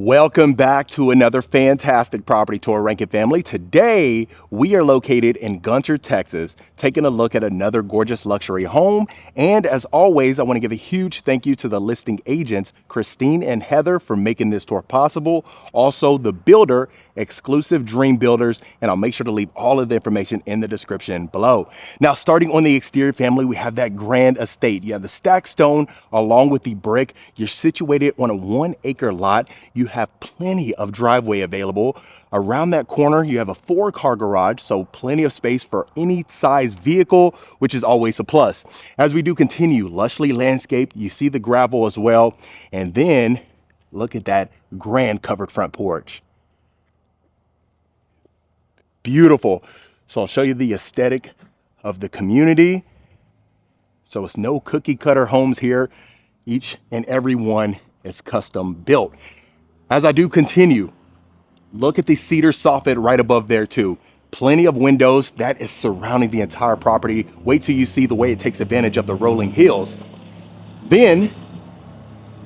Welcome back to another fantastic property tour, Rankin family. Today, we are located in Gunter, Texas, taking a look at another gorgeous luxury home. And as always, I want to give a huge thank you to the listing agents, Christine and Heather, for making this tour possible. Also, the builder, Exclusive Dream Builders, and I'll make sure to leave all of the information in the description below. Now, starting on the exterior, family, we have that grand estate. You have the stacked stone along with the brick. You're situated on a 1-acre lot. You have plenty of driveway available. Around that corner, you have a 4-car garage, so plenty of space for any size vehicle, which is always a plus. As we do continue, lushly landscaped, you see the gravel as well. And then look at that grand covered front porch. Beautiful. So I'll show you the aesthetic of the community. So it's no cookie cutter homes here. Each and every one is custom built. As I do continue, look at the cedar soffit right above there too. Plenty of windows that is surrounding the entire property. Wait till you see the way it takes advantage of the rolling hills. Then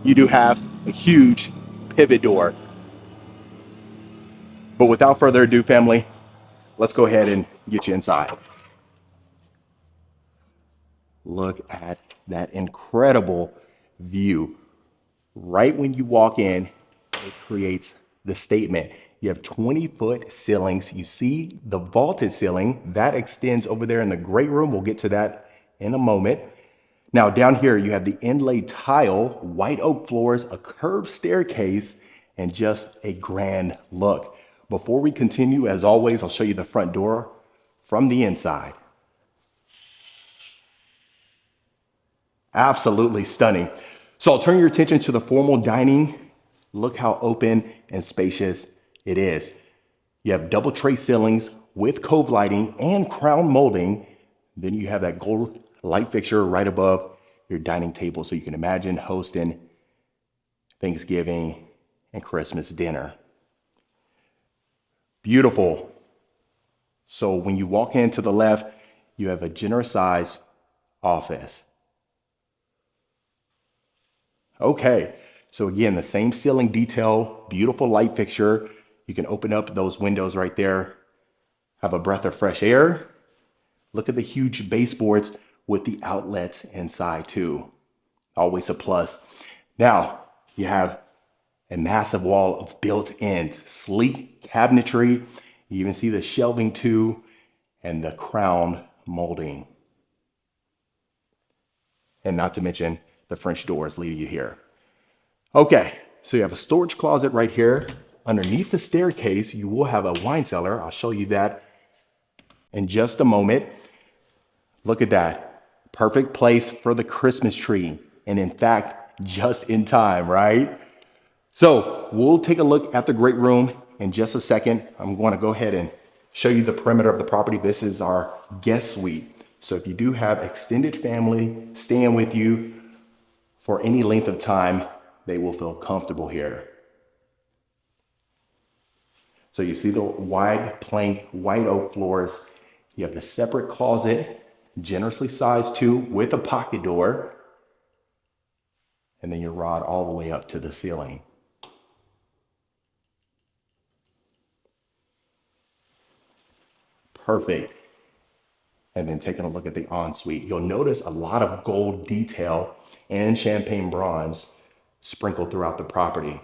you do have a huge pivot door. But without further ado, family, let's go ahead and get you inside. Look at that incredible view. Right when you walk in, it creates the statement. You have 20-foot ceilings. You see the vaulted ceiling that extends over there in the great room. We'll get to that in a moment. Now down here, you have the inlaid tile, white oak floors, a curved staircase, and just a grand look. Before we continue, as always, I'll show you the front door from the inside. Absolutely stunning. So I'll turn your attention to the formal dining. Look how open and spacious it is. You have double tray ceilings with cove lighting and crown molding. Then you have that gold light fixture right above your dining table, so you can imagine hosting Thanksgiving and Christmas dinner. Beautiful. So when you walk in to the left, you have a generous size office. Okay, so again, the same ceiling detail, beautiful light fixture. You can open up those windows right there, have a breath of fresh air. Look at the huge baseboards with the outlets inside too. Always a plus. Now, you have a massive wall of built-in sleek cabinetry. You even see the shelving too, and the crown molding. And not to mention the French doors leading you here. Okay, so you have a storage closet right here. Underneath the staircase, you will have a wine cellar. I'll show you that in just a moment. Look at that. Perfect place for the Christmas tree. And in fact, just in time, right? So we'll take a look at the great room in just a second. I'm going to go ahead and show you the perimeter of the property. This is our guest suite. So if you do have extended family staying with you for any length of time, they will feel comfortable here. So you see the wide plank white oak floors. You have the separate closet, generously sized too, with a pocket door. And then your rod all the way up to the ceiling. Perfect. And then taking a look at the ensuite, you'll notice a lot of gold detail and champagne bronze sprinkled throughout the property.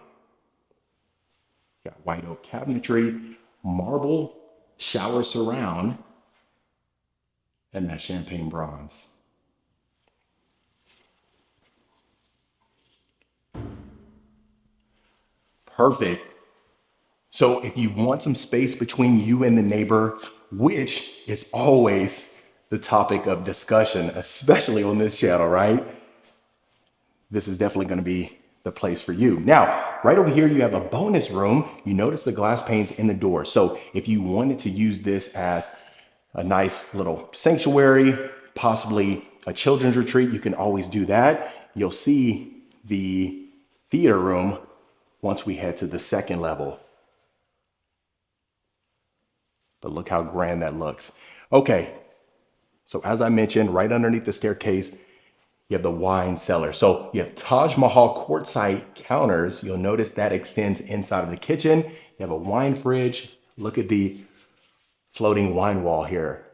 You got white oak cabinetry, marble shower surround, and that champagne bronze. Perfect. So if you want some space between you and the neighbor, which is always the topic of discussion, especially on this channel, right? This is definitely going to be the place for you. Now, right over here, you have a bonus room. You notice the glass panes in the door. So if you wanted to use this as a nice little sanctuary, possibly a children's retreat, you can always do that. You'll see the theater room once we head to the second level. But look how grand that looks. Okay, so as I mentioned, right underneath the staircase, You have the wine cellar. So you have Taj Mahal quartzite counters. You'll notice that extends inside of the kitchen. You have a wine fridge. Look at the floating wine wall here.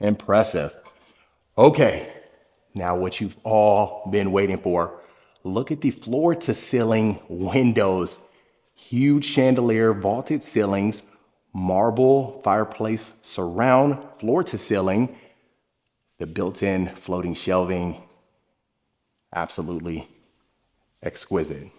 Impressive. Okay, now what you've all been waiting for. Look at the floor to ceiling windows. Huge chandelier, vaulted ceilings, marble fireplace surround, floor to ceiling, the built-in floating shelving. Absolutely exquisite.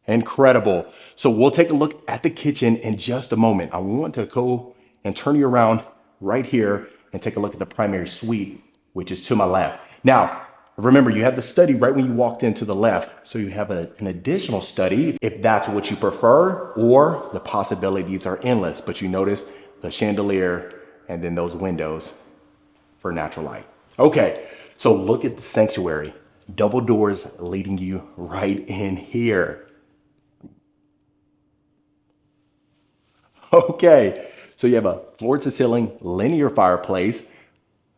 Incredible. So we'll take a look at the kitchen in just a moment. I want to go and turn you around right here and take a look at the primary suite, which is to my left. Now, remember, you have the study right when you walked into the left. So you have an additional study if that's what you prefer, or the possibilities are endless. But you notice the chandelier and then those windows for natural light. Okay, so look at the sanctuary. Double doors leading you right in here. Okay, so you have a floor to ceiling linear fireplace.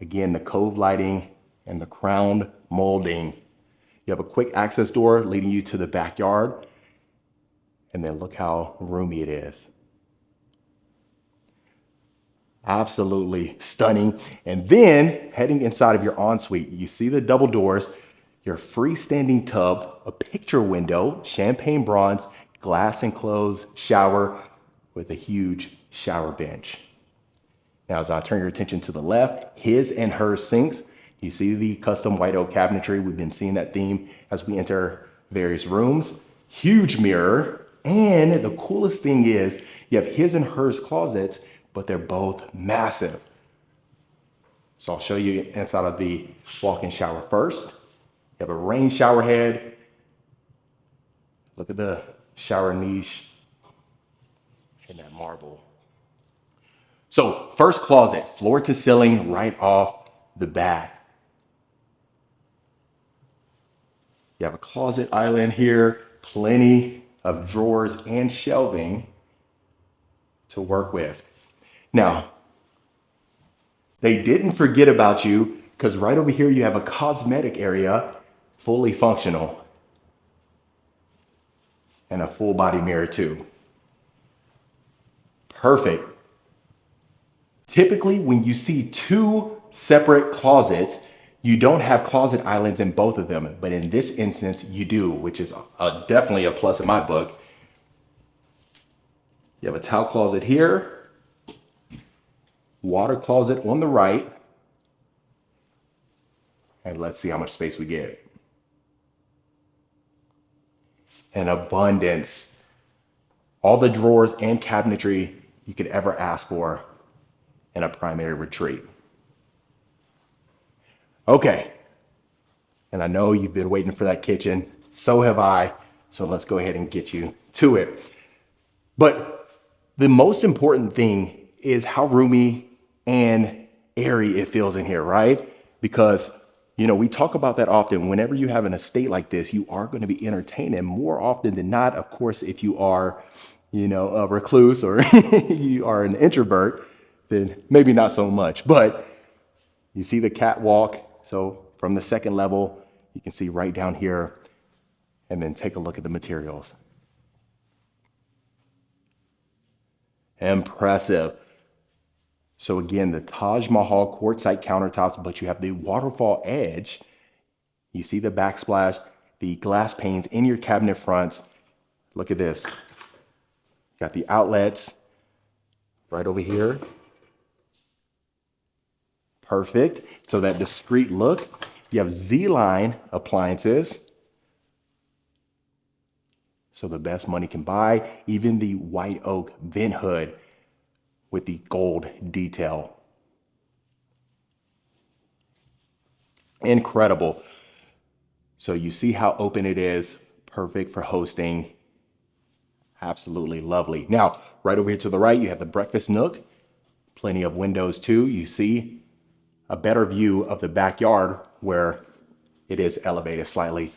Again, the cove lighting and the crown molding. You have a quick access door leading you to the backyard. And then look how roomy it is. Absolutely stunning. And then heading inside of your ensuite, you see the double doors, your freestanding tub, a picture window, champagne bronze, glass enclosed shower with a huge shower bench. Now, as I turn your attention to the left, his and her sinks, you see the custom white oak cabinetry. We've been seeing that theme as we enter various rooms. Huge mirror. And the coolest thing is you have his and hers closets, but they're both massive. So I'll show you inside of the walk-in shower first. You have a rain shower head. Look at the shower niche and that marble. So first closet, floor to ceiling right off the bat. You have a closet island here, plenty of drawers and shelving to work with. Now, they didn't forget about you, because right over here you have a cosmetic area, fully functional, and a full body mirror too. Perfect. Typically, when you see two separate closets, you don't have closet islands in both of them, but in this instance you do, which is definitely a plus in my book. You have a towel closet here, water closet on the right, and let's see how much space we get. An abundance. All the drawers and cabinetry you could ever ask for in a primary retreat. Okay, and I know you've been waiting for that kitchen, so have I, so let's go ahead and get you to it. But the most important thing is how roomy and airy it feels in here, right? Because, you know, we talk about that often. Whenever you have an estate like this, you are going to be entertained, and more often than not, of course, if you are, you know, a recluse or you are an introvert, then maybe not so much. But you see the catwalk. So from the second level, you can see right down here, and then take a look at the materials. Impressive. So again, the Taj Mahal quartzite countertops, but you have the waterfall edge. You see the backsplash, the glass panes in your cabinet fronts. Look at this. Got the outlets right over here. Perfect. So that discreet look. You have Z-line appliances. So the best money can buy. Even the white oak vent hood with the gold detail. Incredible. So you see how open it is. Perfect for hosting. Absolutely lovely. Now, right over here to the right, you have the breakfast nook. Plenty of windows too. You see a better view of the backyard where it is elevated slightly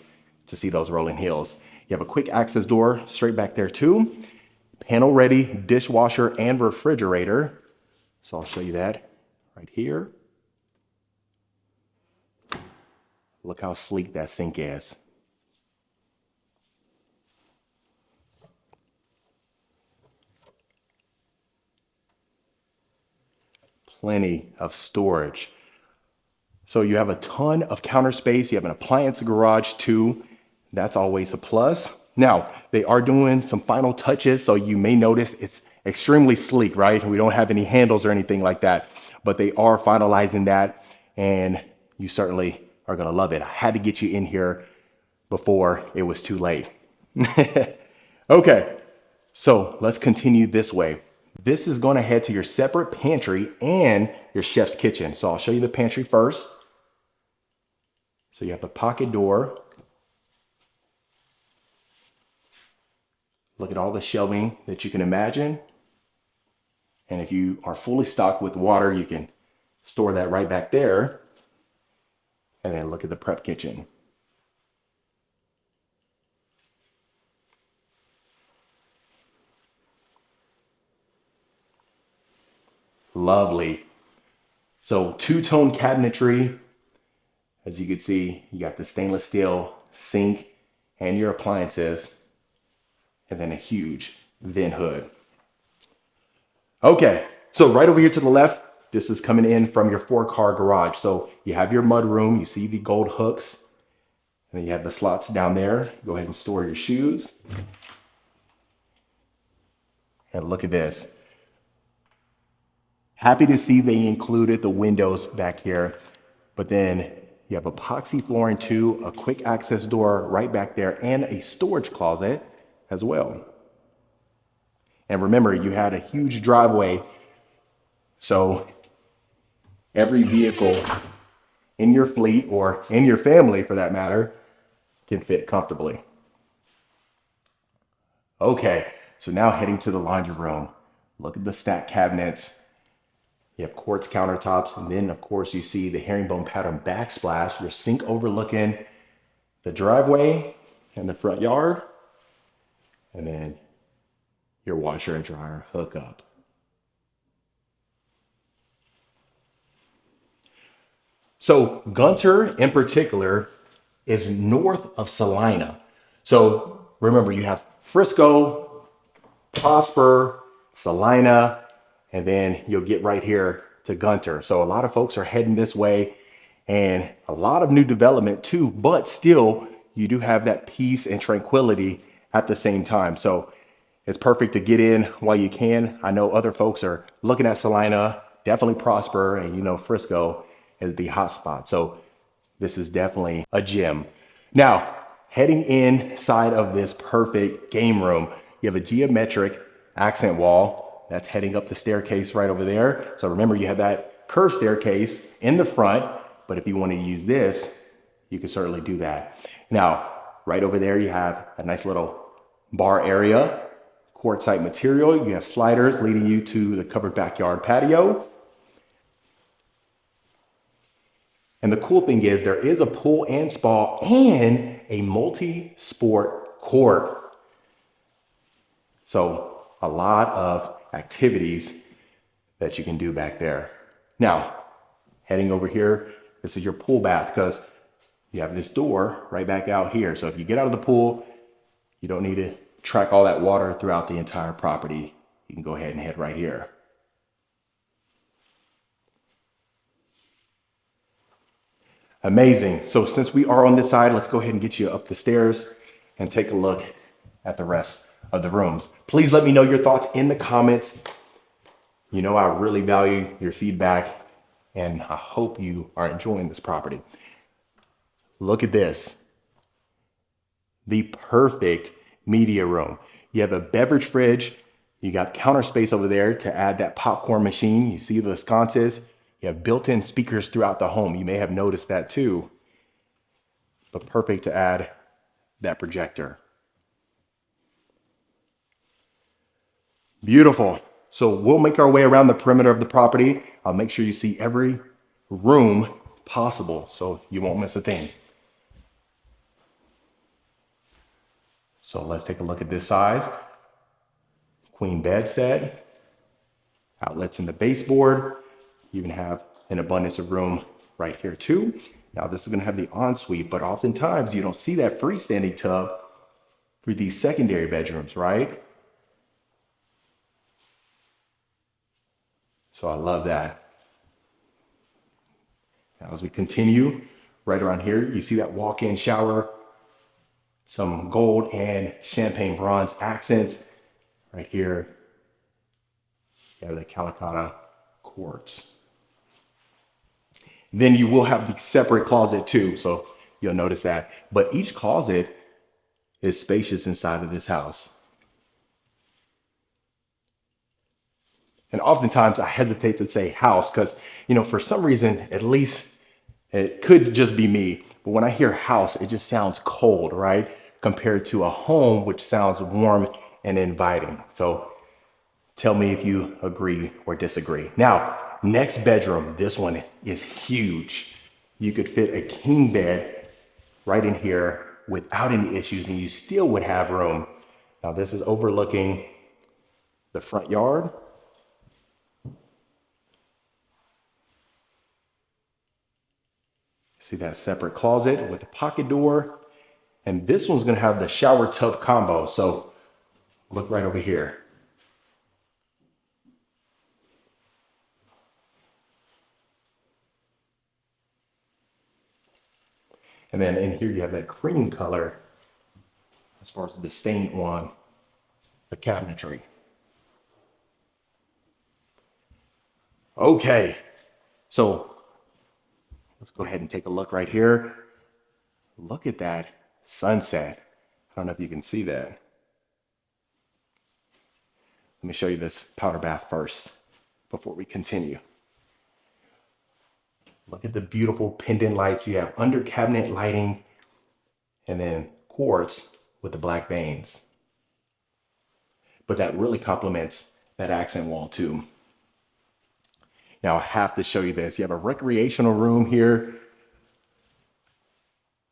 to see those rolling hills. You have a quick access door straight back there too. Panel ready dishwasher and refrigerator. So I'll show you that right here. Look how sleek that sink is. Plenty of storage. So you have a ton of counter space. You have an appliance garage too. That's always a plus. Now, they are doing some final touches, so you may notice it's extremely sleek, right? We don't have any handles or anything like that, but they are finalizing that, and you certainly are gonna love it. I had to get you in here before it was too late. Okay, so let's continue this way. This is gonna head to your separate pantry and your chef's kitchen. So I'll show you the pantry first. So you have the pocket door. Look at all the shelving that you can imagine. And if you are fully stocked with water, you can store that right back there. And then look at the prep kitchen. Lovely. So two-tone cabinetry. As you can see, you got the stainless steel sink and your appliances, and then a huge vent hood. Okay, so right over here to the left, this is coming in from your 4-car garage. So you have your mud room, you see the gold hooks, and then you have the slots down there. Go ahead and store your shoes. And look at this. Happy to see they included the windows back here, but then you have epoxy flooring too, a quick access door right back there, and a storage closet as well. And remember, you had a huge driveway, so every vehicle in your fleet, or in your family for that matter, can fit comfortably. Okay, so now heading to the laundry room. Look at the stacked cabinets. You have quartz countertops, and then of course you see the herringbone pattern backsplash, your sink overlooking the driveway and the front yard, and then your washer and dryer hookup. So Gunter in particular is north of Salina. So remember, you have Frisco, Prosper, Salina, and then you'll get right here to Gunter. So a lot of folks are heading this way, and a lot of new development too, but still you do have that peace and tranquility at the same time. So it's perfect to get in while you can. I know other folks are looking at Salina, definitely Prosper, and you know Frisco is the hot spot. So this is definitely a gem. Now, heading inside of this perfect game room, you have a geometric accent wall that's heading up the staircase right over there. So remember, you have that curved staircase in the front, but if you want to use this, you can certainly do that. Now, right over there, you have a nice little bar area, quartzite material. You have sliders leading you to the covered backyard patio. And the cool thing is there is a pool and spa and a multi-sport court. So a lot of activities that you can do back there. Now, heading over here, this is your pool bath, because you have this door right back out here. So if you get out of the pool, you don't need to track all that water throughout the entire property. You can go ahead and head right here. Amazing. So since we are on this side, let's go ahead and get you up the stairs and take a look at the rest of the rooms. Please let me know your thoughts in the comments. You know, I really value your feedback, and I hope you are enjoying this property. Look at this. The perfect media room. You have a beverage fridge. You got counter space over there to add that popcorn machine. You see the sconces. You have built-in speakers throughout the home. You may have noticed that too, but perfect to add that projector. Beautiful. So we'll make our way around the perimeter of the property. I'll make sure you see every room possible, so you won't miss a thing. So let's take a look at this size. queen bed set, outlets in the baseboard. You even have an abundance of room right here too. Now this is gonna have the ensuite, but oftentimes you don't see that freestanding tub for these secondary bedrooms, right? So I love that. Now as we continue, right around here, you see that walk-in shower, some gold and champagne bronze accents. Right here, you have the Calicut quartz. Then you will have the separate closet too, so you'll notice that. But each closet is spacious inside of this house. And oftentimes I hesitate to say house because, for some reason, at least it could just be me, but when I hear house, it just sounds cold, right? Compared to a home, which sounds warm and inviting. So tell me if you agree or disagree. Now, next bedroom, this one is huge. You could fit a king bed right in here without any issues, and you still would have room. Now, this is overlooking the front yard. See that separate closet with a pocket door. And this one's gonna have the shower tub combo. So look right over here. And then in here you have that cream color as far as the stain on the cabinetry. Okay, so let's go ahead and take a look right here. Look at that sunset. I don't know if you can see that. Let me show you this powder bath first before we continue. Look at the beautiful pendant lights. You have under cabinet lighting and then quartz with the black veins. But that really complements that accent wall too. Now I have to show you this. You have a recreational room here.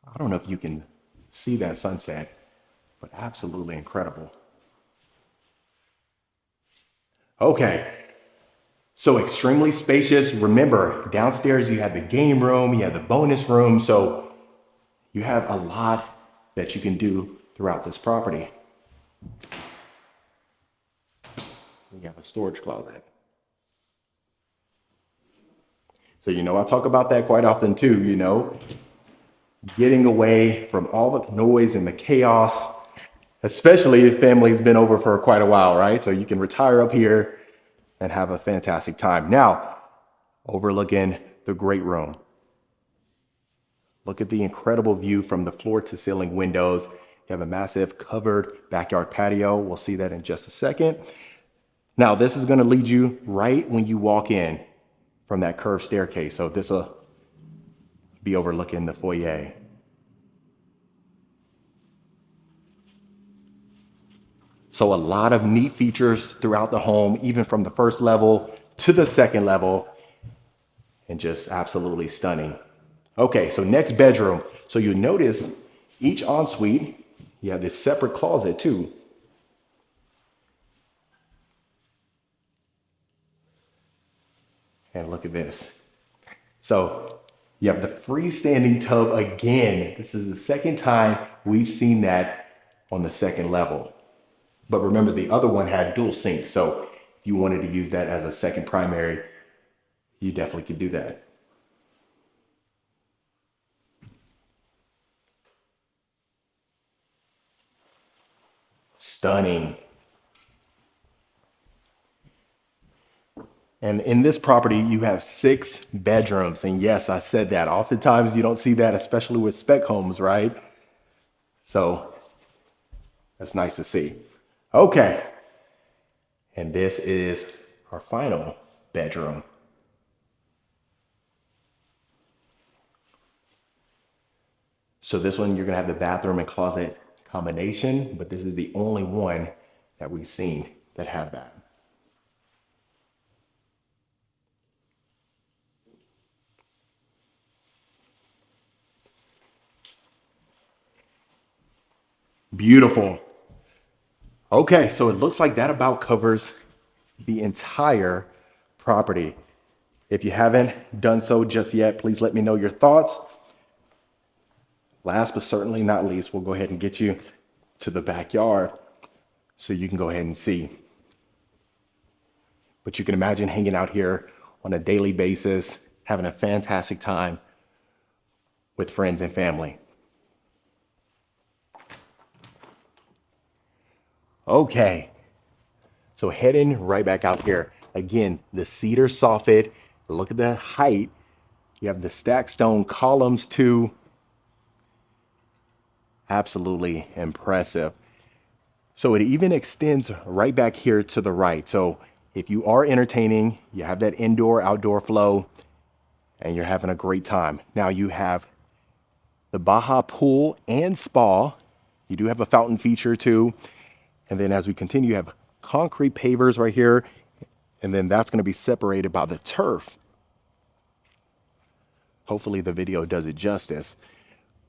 I don't know if you can see that sunset, but absolutely incredible. Okay, so extremely spacious. Remember, downstairs you have the game room, you have the bonus room, so you have a lot that you can do throughout this property. You have a storage closet. So, I talk about that quite often too, getting away from all the noise and the chaos, especially if family's been over for quite a while, right? So you can retire up here and have a fantastic time. Now, overlooking the great room. Look at the incredible view from the floor to ceiling windows. You have a massive covered backyard patio. We'll see that in just a second. Now, this is going to lead you right when you walk in from that curved staircase. So this will be overlooking the foyer. So a lot of neat features throughout the home, even from the first level to the second level, and just absolutely stunning. Okay, so next bedroom. So you notice each ensuite, you have this separate closet too. And look at this. So you have the freestanding tub again. This is the second time we've seen that on the second level. But remember, the other one had dual sinks. So if you wanted to use that as a second primary, you definitely could do that. Stunning. And in this property, you have 6 bedrooms. And yes, I said that. Oftentimes you don't see that, especially with spec homes, right? So that's nice to see. Okay. And this is our final bedroom. So this one, you're gonna have the bathroom and closet combination, but this is the only one that we've seen that have that. Beautiful. Okay, so it looks like that about covers the entire property. If you haven't done so just yet, please let me know your thoughts. Last but certainly not least, we'll go ahead and get you to the backyard so you can go ahead and see. But you can imagine hanging out here on a daily basis, having a fantastic time with friends and family. Okay, so heading right back out here. Again, the cedar soffit. Look at the height. You have the stacked stone columns too. Absolutely impressive. So it even extends right back here to the right. So if you are entertaining, you have that indoor outdoor flow and you're having a great time. Now you have the Baja pool and spa. You do have a fountain feature too. And then as we continue, you have concrete pavers right here. And then that's going to be separated by the turf. Hopefully the video does it justice.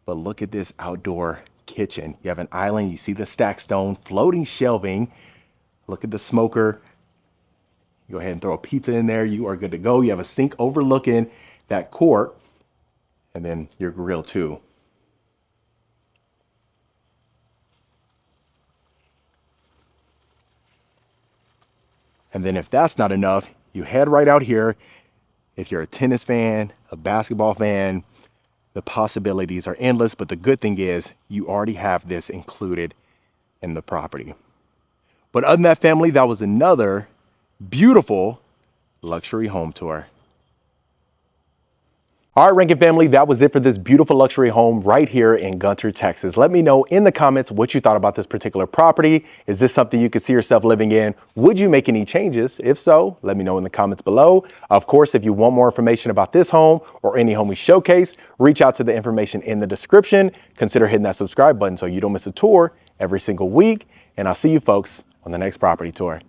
But look at this outdoor kitchen. You have an island. You see the stacked stone, floating shelving. Look at the smoker. You go ahead and throw a pizza in there. You are good to go. You have a sink overlooking that court. And then your grill too. And then if that's not enough, you head right out here. If you're a tennis fan, a basketball fan, the possibilities are endless. But the good thing is you already have this included in the property. But other than that, family, that was another beautiful luxury home tour. All right, Rankin family, that was it for this beautiful luxury home right here in Gunter, Texas. Let me know in the comments what you thought about this particular property. Is this something you could see yourself living in? Would you make any changes? If so, let me know in the comments below. Of course, if you want more information about this home or any home we showcase, reach out to the information in the description. Consider hitting that subscribe button so you don't miss a tour every single week. And I'll see you folks on the next property tour.